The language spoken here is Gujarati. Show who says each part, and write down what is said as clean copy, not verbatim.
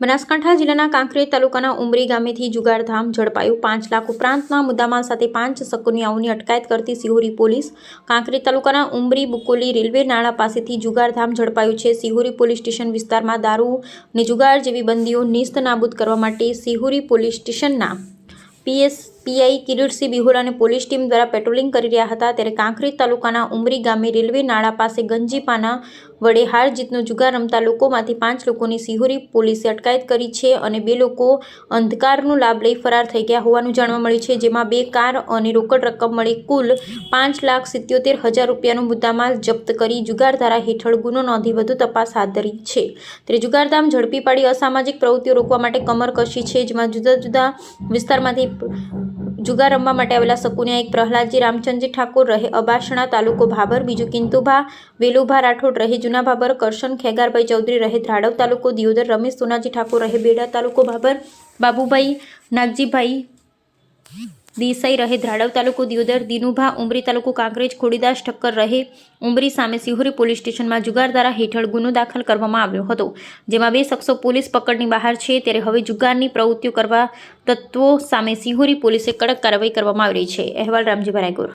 Speaker 1: બનાસકાંઠા જિલ્લાના કાંકરેજ તાલુકાના ઉમરી ગામેથી જુગારધામ ઝડપાયું। 5 લાખ ઉપરાંતના મુદ્દામાલ સાથે 5 શકુનિયાઓની અટકાયત કરતી સિહોરી પોલીસ। કાંકરેજ તાલુકાના ઉમરી બુકોલી રેલવે નાળા પાસેથી જુગારધામ ઝડપાયું છે। સિહોરી પોલીસ સ્ટેશન વિસ્તારમાં દારૂ અને જુગાર જેવી બંદીઓ નિસ્ત નાબૂદ કરવા માટે સિહોરી પોલીસ સ્ટેશનના પીઆઈ કિરીટસિંહ બિહોરા અને પોલીસ ટીમ દ્વારા પેટ્રોલિંગ કરી રહ્યા હતા ત્યારે કાંકરેજ તાલુકાના ઉમરી ગામે રેલવે નાળા પાસે ગંજીપાના વડે હાર જીતનો જુગાર રમતા લોકોમાંથી 5 લોકોની સિહોરી પોલીસે અટકાયત કરી છે અને 2 લોકો અંધકારનો લાભ લઈ ફરાર થઈ ગયા હોવાનું જાણવા મળ્યું છે, જેમાં 2 કાર અને રોકડ રકમ મળી કુલ 5,77,000 રૂપિયાનો મુદ્દામાલ જપ્ત કરી જુગારધારા હેઠળ ગુનો નોંધી વધુ તપાસ હાથ ધરી છે। ત્યારે જુગારધામ ઝડપી પાડી અસામાજિક પ્રવૃત્તિઓ રોકવા માટે કમર કસી છે, જેમાં જુદા જુદા વિસ્તારમાંથી જુગાર રમવા માટે આવેલા શકુનિયા એક પ્રહલાદજી રામચંદજી ઠાકોર રહે અબાસણા તાલુકો ભાભર, બીજું કિંતુભા વેલુભા રાઠોડ રહે જૂના ભાભર, કરશન ખેગારભાઈ ચૌધરી રહે ધ્રાડવ તાલુકો દિયોદર, રમેશ સોનાજી ઠાકોર રહે બેડા તાલુકો ભાભર, બાબુભાઈ નાગજીભાઈ દેસાઈ રહે ધ્રાડવ તાલુકો દિયોદર, દિનુભા ઉમરી તાલુકો કાંકરેજ, ખોડીદાસ ઠક્કર રહે ઉમરી સામે સિહોરી પોલીસ સ્ટેશનમાં જુગારધારા હેઠળ ગુનો દાખલ કરવામાં આવ્યો હતો, જેમાં 2 શખ્સો પોલીસ પકડની બહાર છે। ત્યારે હવે જુગારની પ્રવૃત્તિઓ કરવા તત્વો સામે સિહોરી પોલીસે કડક કાર્યવાહી કરવામાં આવી રહી છે। અહેવાલ રામજીભાઈ રાયગોર।